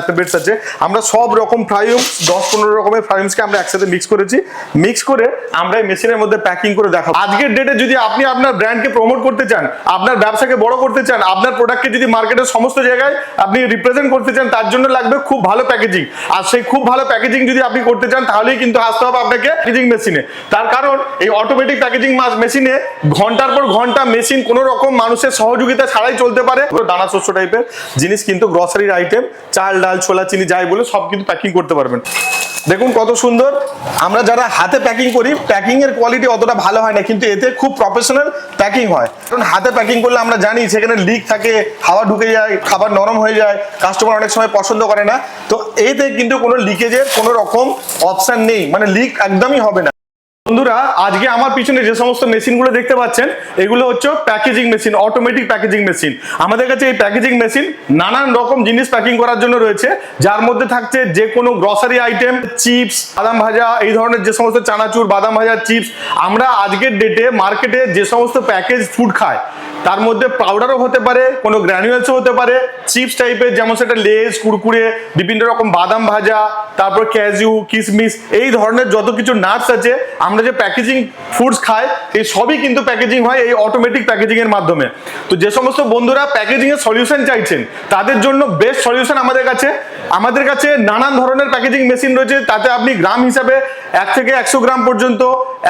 Alphabets আছে। আমরা সব রকম ফ্রাইমস 10-15 রকমের ফ্রাইমসকে আমরা একসাথে মিক্স করেছি। মিক্স করে আমরা এই মেশিনের মধ্যে প্যাকিং করে দেখাবো। আজকের ডেটে যদি আপনি আপনার ব্র্যান্ডকে প্রমোট করতে চান, আপনার ব্যবসাকে বড় করতে চান, আপনার প্রোডাক্টকে যদি মার্কেটের সমস্ত জায়গায় আপনি রিপ্রেজেন্ট করতে চান, তার জন্য লাগবে খুব ভালো প্যাকেজিং। আর সেই খুব ভালো প্যাকেজিং যদি আপনি করতে চান, তাহলেই কিন্তু আসতে হবে আপনাকে প্যাকেজিং মেশিনে। তার কারণ এই অটোমেটিক প্যাকেজিং মেশিনে ঘন্টার পর ঘন্টা মেশিন কোনো রকম মানুষের সহযোগিতা ছাড়াই চলতে পারে। দানা শস্য টাইপের জিনিস কিন্তু গ্রসারির আইটেম, চাল ডাল ছোলা চিনি যাই বলে সব কিন্তু প্যাকিং করতে পারবেন। দেখুন কত সুন্দর। আমরা যারা হাতে প্যাকিং করি, প্যাকিং এর কোয়ালিটি অতটা ভালো হয় না, কিন্তু এতে খুব প্রফেশনাল প্যাকিং হয়। কারণ হাতে প্যাকিং করলে আমরা জানি সেখানে লিক থাকে, হাওয়া ঢুকে যায়, খাবার নরম হয়ে যায়, কাস্টমার অনেক সময় পছন্দ করে না। তো এতে কিন্তু কোনো লিকেজের কোনো রকম অপশন নেই, মানে লিক একদমই হবে না। বন্ধুরা, আজকে আমার পিছনে যে সমস্ত মেশিনগুলো দেখতে পাচ্ছেন, এগুলো হচ্ছে packaging machine, automatic packaging machine. আমাদের কাছে এই প্যাকেজিং মেশিন নানান রকম জিনিস প্যাকিং করার জন্য রয়েছে, যার মধ্যে থাকছে যে কোনো গ্রসারি আইটেম, চিপস, বাদাম ভাজা, এই ধরনের যে সমস্ত চানাচুর, বাদাম ভাজা, চিপস। আমরা আজকের ডেটে মার্কেটে যে সমস্ত প্যাকেজ ফুড খায়, তার মধ্যে পাউডারও হতে পারে, কোনো গ্র্যানুয়েলসও হতে পারে, চিপস টাইপের, যেমন সেটা লেস, কুরকুরে, বিভিন্ন রকম বাদাম ভাজা, তারপর ক্যাজু, কিশমিশ, এই ধরনের যত কিছু নাটস আছে, আমরা যে প্যাকেজিং ফুডস খাই, এই সবই কিন্তু প্যাকেজিং হয় এই অটোমেটিক প্যাকেজিং এর মাধ্যমে। তো যে সমস্ত বন্ধুরা প্যাকেজিং এর সলিউশন চাইছেন, তাদের জন্য বেস্ট সলিউশন আমাদের কাছে নানান ধরনের প্যাকেজিং মেশিন রয়েছে। তাতে আপনি গ্রাম হিসাবে 1 থেকে 100 গ্রাম পর্যন্ত,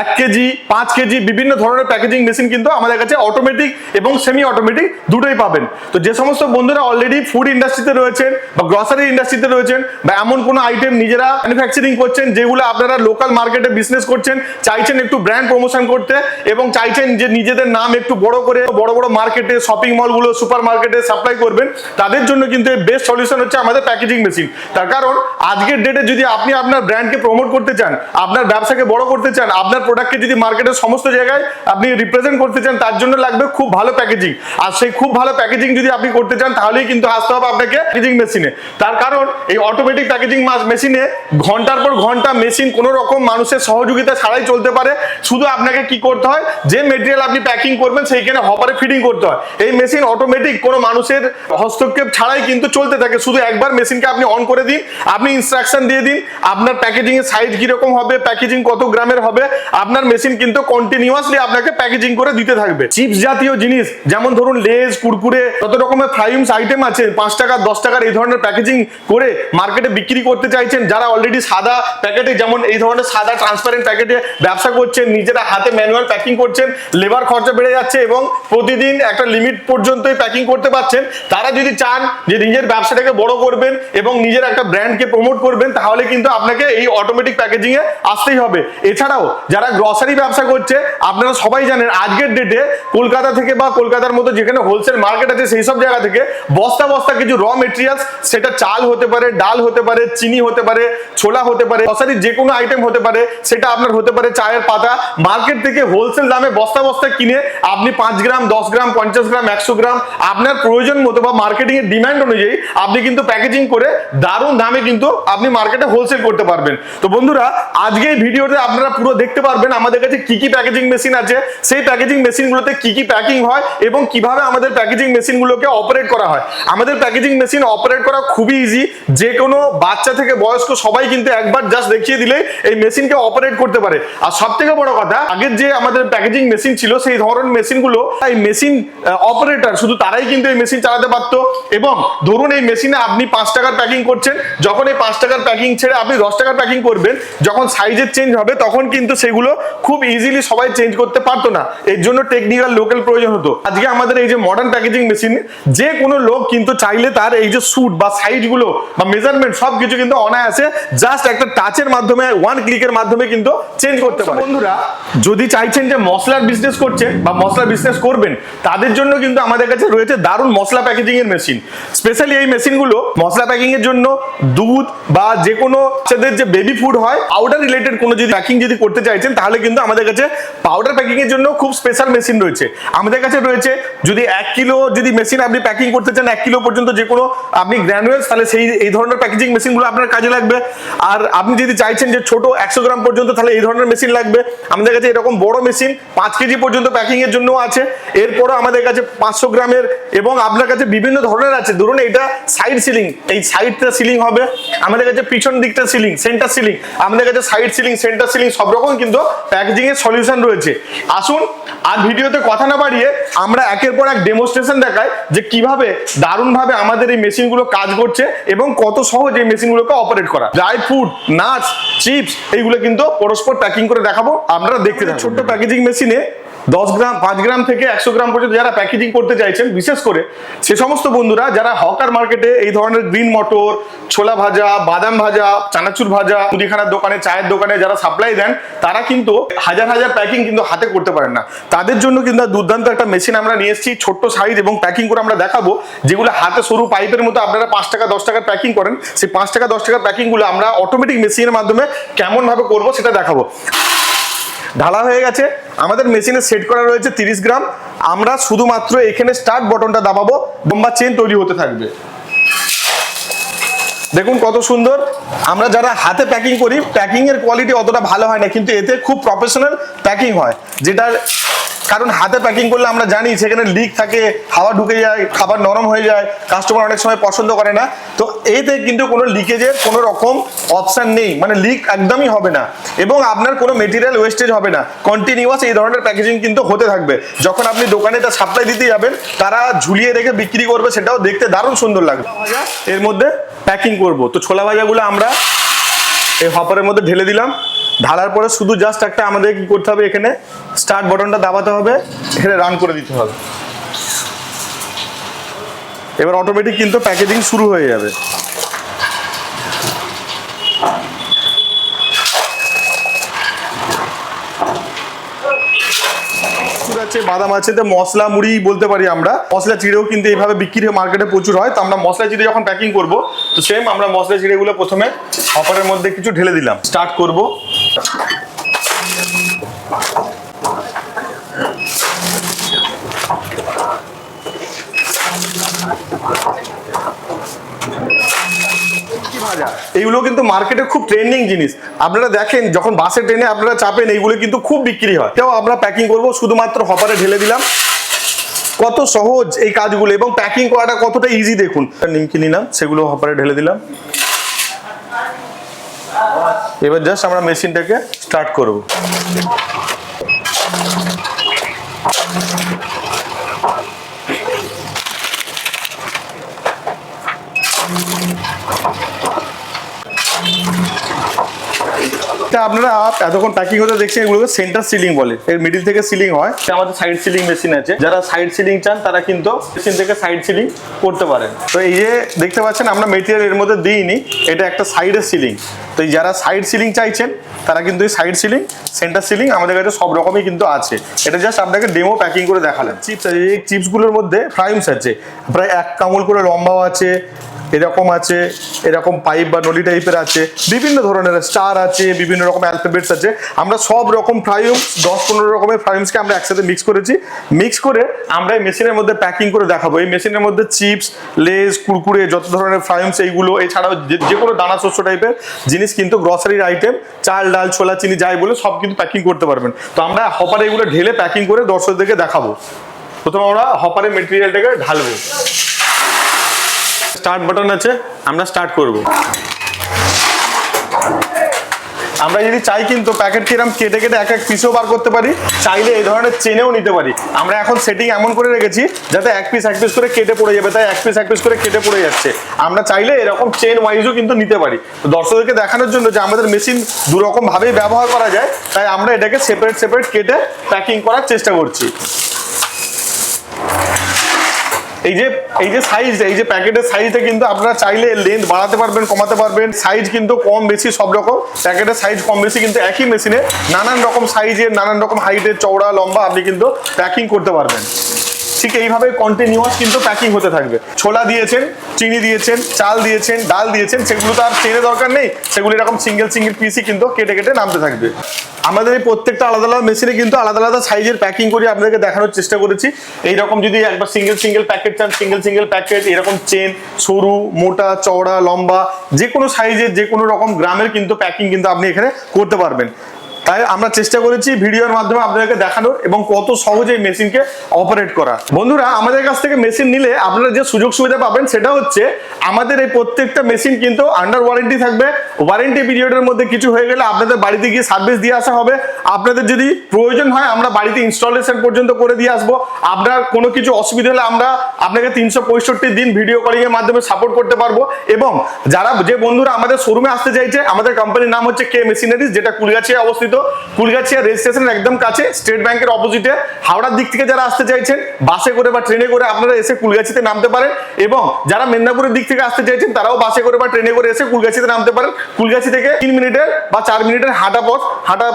1 কেজি, 5 কেজি বিভিন্ন ধরনের প্যাকেজিং মেশিন কিন্তু আমাদের কাছে অটোমেটিক এবং সেমি অটোমেটিক দুটোই পাবেন। তো যে সমস্ত বন্ধুরা অলরেডি ফুড ইন্ডাস্ট্রিতে রয়েছেন বা গ্রসারি ইন্ডাস্ট্রিতে রয়েছেন, বা এমন কোনো আইটেম নিজেরা ম্যানুফ্যাকচারিং করছেন যেগুলো আপনারা লোকাল মার্কেটে বিজনেস করছেন, চাইছেন একটু ব্র্যান্ড প্রমোশন করতে এবং চাইছেন যে নিজেদের নাম একটু বড় করে বড় বড় মার্কেটে, শপিং মলগুলো, সুপার মার্কেটে সাপ্লাই করবেন, তাদের জন্য কিন্তু বেস্ট সলিউশন হচ্ছে আমাদের প্যাকেজিং মেশিন। তার কারণ আজকের ডেটে যদি আপনি আপনার ব্র্যান্ডকে প্রমোট করতে চান, আপনার ব্যবসাকে বড় করতে চান, আপনার প্রোডাক্টকে যদি মার্কেটের সমস্ত জায়গায় আপনি রিপ্রেজেন্ট করতে চান, তার জন্য লাগবে খুব ভালো প্যাকেজিং। আর সেই খুব ভালো প্যাকেজিং যদি আপনি করতে চান, তাহলেই কিন্তু আসতে হবে আপনাকে প্যাকেজিং মেশিনে। তার কারণ এই অটোমেটিক প্যাকেজিং মেশিনে ঘন্টার পর ঘন্টা মেশিন কোনো রকম মানুষের সহযোগিতা ছাড়াই চলতে পারে। শুধু আপনাকে কি করতে হয়, যে মেটেরিয়াল আপনি প্যাকিং করবেন সেইখানে হপারে ফিডিং করতে হয়। এই মেশিন অটোমেটিক কোনো মানুষের হস্তক্ষেপ ছাড়াই কিন্তু চলতে থাকে। শুধু একবার মেশিনকে আপনি অন করে দিন, আপনি ইনস্ট্রাকশন দিয়ে দিন, আপনার প্যাকেজিং এর সাইজ কিরকম হবে, প্যাকেজিং কত গ্রামের হবে, আপনার মেশিন কিন্তু কন্টিনিউয়াসলি আপনাকে প্যাকেজিং করে দিতে থাকবে। চিপস জাতীয় জিনিস, যেমন ধরুন লেস, কুরকুরে, কত রকমের ফ্রাইমস আইটেম আছে, 5 টাকা 10 টাকার এই ধরনের প্যাকেজিং করে মার্কেটে বিক্রি করতে চাইছেন, যারা অলরেডি সাদা প্যাকেটে, যেমন এই ধরনের সাদা ট্রান্সপারেন্ট প্যাকেটে ব্যবসা করছেন, নিজেরা হাতে ম্যানুয়াল প্যাকিং করছেন, লেবার খরচা বেড়ে যাচ্ছে এবং প্রতিদিন একটা লিমিট পর্যন্তই প্যাকিং করতে পারছেন, তারা যদি চান যে নিজের ব্যবসাটাকে বড় করবেন এবং নিজের একটা ব্র্যান্ডকে প্রমোট করবেন, তাহলে কিন্তু আপনাকে এই অটোমেটিক প্যাকেজিং এ আসতেই হবে। এছাড়াও যারা গ্রসারি ব্যবসা করছে, আপনারা সবাই জানেন আজকের ডেটে কলকাতা থেকে বা কলকাতার মতো যেখানে হোলসেল মার্কেট আছে, সেই সব জায়গা থেকে বস্তা বস্তা কিছু র মেটেরিয়ালস, সেটা চাল হতে পারে, ডাল হতে পারে, চিনি হতে পারে, ছোলা হতে পারে, গ্রসারির যে কোনো আইটেম হতে পারে, সেটা আপনার হতে পারে চায়ের পাতা, মার্কেট থেকে হোলসেল দামে বস্তা বস্তা কিনে আপনি 5 গ্রাম, 10 গ্রাম, 50 গ্রাম, 100 গ্রাম আপনার প্রয়োজন মতো বা মার্কেটিং এর ডিমান্ড অনুযায়ী আপনি কিন্তু প্যাকেজিং করে দারুণ দামে কিন্তু আপনি মার্কেটে হোলসেল করতে পারবেন। তো বন্ধুরা, আজকে এই ভিডিওতে আপনারা পুরো দেখতে পারবেন আমাদের কাছে কি কি প্যাকেজিং মেশিন আছে, সেই প্যাকেজিং মেশিনগুলোতে কি কি প্যাকিং হয় এবং কিভাবে আমাদের প্যাকেজিং মেশিনগুলোকে অপারেট করা হয়। আমাদের প্যাকেজিং মেশিন অপারেট করা খুবই ইজি, যে কোনো বাচ্চা থেকে বয়স্ক সবাই কিন্তু একবার জাস্ট দেখিয়ে দিলে এই মেশিনকে অপারেট করতে পারে। আর সব থেকে বড় কথা, আগের যে আমাদের প্যাকেজিং মেশিন ছিল, সেই ধরনের মেশিনগুলো এই মেশিন অপারেটর শুধু তারাই কিন্তু এই মেশিন চালাতে পারতো। এবং ধরুন এই মেশিনে আপনি 5 টাকার প্যাকিং করছেন, যখন এই 5 টাকার প্যাকিং ছেড়ে আপনি 10 টাকার প্যাকিং করবেন, যখন সাইজের চেঞ্জ হবে তখন কিন্তু সেগুলো খুব ইজিলি সবাই চেঞ্জ করতে পারতো না, এর জন্য টেকনিক্যাল লোকাল প্রয়োজন হতো। আজকে আমাদের এই যে মডার্ন প্যাকেজিং মেশিন, যে কোনো লোক কিন্তু চাইলে তার এই যে স্যুট বা সাইজগুলো বা মেজারমেন্ট সবকিছু কিন্তু অনায়াসে জাস্ট একটা টাচের মাধ্যমে, 1 ক্লিকের মাধ্যমে কিন্তু চেঞ্জ করতে পারে। বন্ধুরা, যদি চাইছেন যে মশলার বিজনেস করছেন বা মশলা বিজনেস করবেন, তাদের জন্য কিন্তু আমাদের কাছে রয়েছে দারুণ মশলা প্যাকেজিং এর মেশিন। স্পেশালি এই মেশিনগুলো মশলা প্যাকিং এর জন্য দুধ বা যে কোনো বাচ্চাদের যে বেবি ফুড হয়, পাউডার রিলেটেড কোনো যদি প্যাকিং যদি করতে চাইছেন, চাইছেন তাহলে কিন্তু আমাদের কাছে পাউডার প্যাকিং এর জন্য খুব স্পেশাল মেশিন রয়েছে। আমাদের কাছে রয়েছে যদি 1 কিলো যদি মেশিন আপনি প্যাকিং করতে চান, 1 কিলো পর্যন্ত যে কোনো আপনি গ্র্যানুয়েলস, তাহলে এই ধরনের প্যাকেজিং মেশিনগুলো আপনার কাজে লাগবে। আর আপনি যদি চাইছেন যে ছোট 100 গ্রাম পর্যন্ত, তাহলে এই ধরনের মেশিন লাগবে। আমাদের কাছে এরকম বড় মেশিন 5 কেজি পর্যন্ত প্যাকিং এর জন্য আছে। এরপরও আমাদের কাছে 500 গ্রামের এবং আপনার কাছে বিভিন্ন ধরনের আছে। ধরুন এটা সাইড সিলিং, এই সাইডটা সিলিং হবে। আমাদের কাছে পিছন দিকটা সিলিং, সেন্টার সিলিং, আমাদের কাছে সাইড সিলিং, সেন্টার সিলিং সব রকম কিন্তু প্যাকেজিং এর সলিউশন রয়েছে। আসুন আর ভিডিওতে কথা না বাড়িয়ে আমরা একের পর এক ডেমোস্ট্রেশন দেখাই যে কিভাবে দারুণভাবে আমাদের এই মেশিনগুলো কাজ করছে এবং কত সহজ এই মেশিনগুলোকে অপারেট করা। ড্রাই ফ্রুট, নাটস, চিপস এইগুলো কিন্তু পরস্পর প্যাকিং করে দেখাবো, আপনারা দেখতে থাকুন। ছোট্ট প্যাকেজিং মেশিনে 10 গ্রাম, 5 গ্রাম থেকে 100 গ্রাম পর্যন্ত যারা প্যাকেজিং করতে চাইছেন, বিশেষ করে সে সমস্ত বন্ধুরা যারা হকার মার্কেটে এই ধরনের গ্রিন মটর, ছোলা ভাজা, বাদাম ভাজা, চানাচুর ভাজা, মুদিখানার দোকানে, চায়ের দোকানে যারা সাপ্লাই দেন, তারা কিন্তু হাজার হাজার প্যাকিং কিন্তু হাতে করতে পারেন না। তাদের জন্য কিন্তু দুর্দান্ত একটা মেশিন আমরা নিয়ে এসেছি, ছোট্ট সাইজ এবং প্যাকিং করে আমরা দেখাবো। যেগুলো হাতে সরু পাইপের মতো আপনারা 5 টাকা 10 টাকার প্যাকিং করেন, সেই 5 টাকা 10 টাকার প্যাকিং গুলো আমরা অটোমেটিক মেশিনের মাধ্যমে কেমন ভাবে করবো সেটা দেখাবো। ঢালা হয়ে গেছে, আমাদের মেশিনে সেট করা রয়েছে 30 গ্রাম। আমরা শুধুমাত্র এখানে স্টার্ট বাটনটা দাবাবো, লম্বা চেন তৈরি হতে থাকবে। দেখুন কত সুন্দর। আমরা যারা হাতে প্যাকিং করি, প্যাকিং এর কোয়ালিটি অতটা ভালো হয় না, কিন্তু এতে খুব প্রফেশনাল প্যাকিং হয়। যেটার কারণ হাতে প্যাকিং করলে আমরা জানি সেখানে লিক থাকে, হাওয়া ঢুকে যায়, খাবার নরম হয়ে যায়, কাস্টমার অনেক সময় পছন্দ করে না। তো এতে কিন্তু কোনো লিকেজের কোনো রকম অপশন নেই, মানে লিক একদমই হবে না এবং আপনার কোনো মেটেরিয়াল ওয়েস্টেজ হবে না। কন্টিনিউয়াস এই ধরনের প্যাকেজিং কিন্তু হতে থাকবে। যখন আপনি দোকানে তা সাপ্লাই দিতে যাবেন, তারা ঝুলিয়ে রেখে বিক্রি করবে, সেটাও দেখতে দারুণ সুন্দর লাগবে। এর মধ্যে প্যাকিং করব, তো ছোলা ভাজাগুলো আমরা এই হপারের মধ্যে ঢেলে দিলাম। ঢালার পরে শুধু জাস্ট একটা আমাদের কি করতে হবে, এখানে স্টার্ট বাটনটা দাবাতে হবে, এখানে রান করে দিতে হবে। এবার অটোমেটিক কিন্তু প্যাকেজিং শুরু হয়ে যাবে। আছে, বাদাম আছে, তো মশলা মুড়ি বলতে পারি আমরা। মশলা চিড়েও কিন্তু এইভাবে বিক্রি মার্কেটে প্রচুর হয়। তো আমরা মশলা চিড়ে যখন প্যাকিং করব, তো সেম আমরা মশলা চিড়েগুলো প্রথমে হপারের মধ্যে কিছু ঢেলে দিলাম, স্টার্ট করব। এইগুলো কিন্তু মার্কেটে খুব ট্রেন্ডিং জিনিস। আপনারা দেখেন যখন বাসে ট্রেনে আপনারা চাপেন, এইগুলো কিন্তু খুব বিক্রি হয়। এটাও আমরা প্যাকিং করব, শুধুমাত্র হপারে ঢেলে দিলাম। কত সহজ এই কাজগুলো এবং প্যাকিং করাটা কতটা ইজি দেখুন। নিমকি নিলাম, সেগুলো হপারে ঢেলে দিলাম। এবার জাস্ট আমরা মেশিনটাকে স্টার্ট করব। আপনারা এতক্ষণ প্যাকিং হতে দেখছেন, এগুলোকে সেন্টার সিলিং বলে। এর মিডিল থেকে সিলিং হয়। আমাদের সাইড সিলিং মেশিন আছে, যারা সাইড সিলিং চান তারা কিন্তু মেশিন থেকে সাইড সিলিং করতে পারেন। তো এই যে দেখতে পাচ্ছেন আমরা মেটেরিয়াল এর মধ্যে দিইনি, এটা একটা সাইডের সিলিং। তো যারা সাইড সিলিং চাইছেন তারা কিন্তু এই সাইড সিলিং, সেন্টার সিলিং আমাদের কাছে সব রকমই কিন্তু আছে। এটা জাস্ট আপনাকে ডেমো প্যাকিং করে দেখালাম। চিপস আছে, এই চিপসগুলোর মধ্যে ফ্রাইমস আছে, প্রায় 1 কামল করে লম্বাও আছে, এরকম আছে, এরকম পাইপ বা নলি টাইপের আছে, বিভিন্ন ধরনের স্টার আছে, বিভিন্ন রকম অ্যালফাবেটস আছে। আমরা সব রকম ফ্রাইমস 10-15 রকমের ফ্রাইমসকে আমরা একসাথে মিক্স করেছি। মিক্স করে আমরা এই মেশিনের মধ্যে প্যাকিং করে দেখাবো। এই মেশিনের মধ্যে চিপস, লেজ, কুরকুরে, যত ধরনের ফ্রাইমস এইগুলো, এছাড়াও যে কোনো দানা শস্য টাইপের জিনিস কিন্তু গ্রসারির আইটেম, চাল ডাল ছোলা চিনি যাই বলে সব কিন্তু প্যাকিং করতে পারবেন। তো আমরা হপারে এগুলো ঢেলে প্যাকিং করে দর্শকদেরকে দেখাবো। প্রথমে আমরা হপারে মেটেরিয়ালটাকে ঢালবো। স্টার্ট বাটন আছে, আমরা স্টার্ট করব। আমরা যদি চাই কিন্তু প্যাকেট কিরম কেটে কেটে এক এক পিসও বার করতে পারি, চাইলে এই ধরনের চেনেও নিতে পারি। আমরা এখন সেটিং এমন করে রেখেছি যাতে এক পিস করে কেটে পড়ে যাবে, তাই এক পিস করে কেটে পড়ে যাচ্ছে। আমরা চাইলে এরকম চেন ওয়াইজও কিন্তু নিতে পারি। তো দর্শকদেরকে দেখানোর জন্য যে আমাদের মেশিন দুরকম ভাবেই ব্যবহার করা যায়, তাই আমরা এটাকে সেপারেট কেটে প্যাকিং করার চেষ্টা করছি। এই যে সাইজটা, এই যে প্যাকেটের সাইজটা কিন্তু আপনারা চাইলে লেন্থ বাড়াতে পারবেন, কমাতে পারবেন। সাইজ কিন্তু কম বেশি সব রকম, প্যাকেটের সাইজ কম বেশি কিন্তু একই মেশিনে নানান রকম সাইজের, নানান রকম হাইটের, চওড়া লম্বা আপনি কিন্তু প্যাকিং করতে পারবেন। ঠিক এইভাবে কন্টিনিউয়াস কিন্তু প্যাকিং হতে থাকবে। ছোলা দিয়েছেন, চিনি দিয়েছেন, চাল দিয়েছেন, ডাল দিয়েছেন, সেগুলো তো আর চেনে দরকার নেই, সেগুলো এরকম সিঙ্গেল সিঙ্গেল পিসই কিন্তু কেটে কেটে নামতে থাকবে। আমাদের এই প্রত্যেকটা আলাদা আলাদা মেশিনে কিন্তু আলাদা আলাদা সাইজের প্যাকিং করে আপনাদেরকে দেখানোর চেষ্টা করেছি। এইরকম যদি একবার সিঙ্গেল সিঙ্গেল প্যাকেট চান, সিঙ্গেল সিঙ্গেল প্যাকেট, এরকম চেন, সরু, মোটা, চওড়া, লম্বা, যে কোনো সাইজের যে কোনো রকম গ্রামের কিন্তু প্যাকিং কিন্তু আপনি এখানে করতে পারবেন। তাই আমরা চেষ্টা করেছি ভিডিওর মাধ্যমে আপনাদেরকে দেখানোর এবং কত সহজে মেশিনকে অপারেট করা। বন্ধুরা, আমাদের কাছ থেকে মেশিন নিলে আপনারা যে সুযোগ সুবিধা পাবেন সেটা হচ্ছে আমাদের এই প্রত্যেকটা মেশিন কিন্তু আন্ডার ওয়ারেন্টি থাকবে। ওয়ারেন্টি পিরিয়ডের মধ্যে কিছু হয়ে গেলে আপনাদের বাড়িতে গিয়ে সার্ভিস দিয়ে আসা হবে। আপনাদের যদি প্রয়োজন হয় আমরা বাড়িতে ইনস্টলেশন পর্যন্ত করে দিয়ে আসবো। আপনার কোনো কিছু অসুবিধা হলে আমরা আপনাকে 365 দিন ভিডিও কলিং এর মাধ্যমে সাপোর্ট করতে পারবো। এবং যে বন্ধুরা আমাদের শোরুমে আসতে চাইছে, আমাদের কোম্পানির নাম হচ্ছে কে মেশিনারিজ, যেটা কুলগাছিয়া অবস্থিত। কুলগাছিয়া রেল স্টেশনের একদম কাছে, স্টেট ব্যাংকের অপোজিটে। হাওড়ার দিক থেকে যারা আসতে চাইছেন বাসে করে বা ট্রেনে করে আপনারা এসে কুলগাছিতে নামতে পারেন। এবং যারা মেদিনীপুরের দিক থেকে আসতে চাইছেন তারাও বাসে করে বা ট্রেনে করে এসে কুলগাছিতে নামতে পারেন। কুলগাছি থেকে 3 মিনিটের বা 4 মিনিটের হাঁটা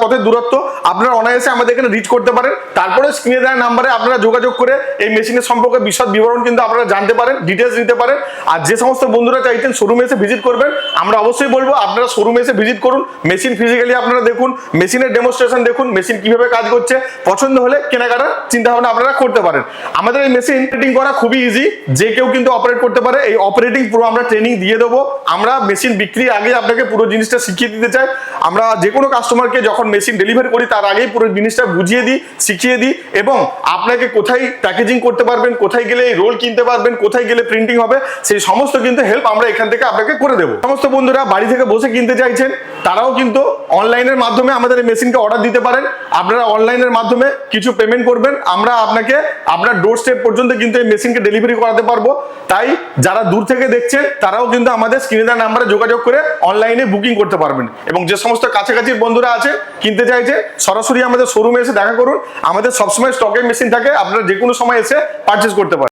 পথের দূরত্ব, আপনারা অনায়াসে আমাদের এখানে রিচ করতে পারেন। তারপরে স্ক্রিনে দেওয়া নাম্বারে আপনারা যোগাযোগ করে এই মেশিনের সম্পর্কে বিশদ বিবরণ কিন্তু আপনারা জানতে পারেন, ডিটেলস নিতে পারেন। আর যে সমস্ত বন্ধুরা চাইছেন শোরুমে এসে ভিজিট করবেন, আমরা অবশ্যই বলবো আপনারা শোরুমে এসে ভিজিট করুন। মেশিন ফিজিক্যালি আপনারা দেখুন, মেশিনের ডেমোস্ট্রেশন দেখুন, মেশিন কিভাবে কাজ করছে। পছন্দ হলে কেনাকাটার চিন্তা ভাবনা আপনারা করতে পারেন। আমাদের এই মেশিন অপারেটিং করা খুবই ইজি, যে কেউ কিন্তু অপারেট করতে পারে। এই অপারেটিং পুরো আমরা ট্রেনিং দিয়ে দেবো। আমরা মেশিন বিক্রির আগে আপনাকে পুরো জিনিসটা শিখিয়ে দিতে চাই। আমরা যে কোনো কাস্টমারকে যখন মেশিন ডেলিভারি করি তার আগেই পুরো জিনিসটা বুঝিয়ে দিই, শিখিয়ে দিই এবং আপনাকে কোথায় প্যাকেজিং করতে পারবেন, কোথায় গেলে রোল কিনতে পারবেন, কোথায় গেলে প্রিন্টিং হবে, সেই সমস্ত কিন্তু হেল্প আমরা এখান থেকে আপনাকে করে দেবো। সমস্ত বন্ধুরা বাড়ি থেকে বসে কিনতে চাইছেন তারাও কিন্তু অনলাইনের মাধ্যমে আমাদের এই মেশিনকে অর্ডার দিতে পারেন। আপনারা অনলাইনের মাধ্যমে কিছু পেমেন্ট করবেন, আমরা আপনাকে আপনার ডোর স্টেপ পর্যন্ত কিন্তু এই মেশিনকে ডেলিভারি করাতে পারবো। তাই যারা দূর থেকে দেখছেন তারাও কিন্তু আমাদের স্ক্রিনে দেওয়া নাম্বারে যোগাযোগ করে অনলাইনে বুকিং করতে পারবেন। এবং যে সমস্ত কাছাকাছি বন্ধুরা আছে কিনতে চাইছে সরাসরি আমাদের শোরুমে এসে দেখা করুন। আমাদের সবসময় স্টকে মেশিন থাকে, আপনারা যে কোনো সময় এসে পারচেজ করতে পারেন।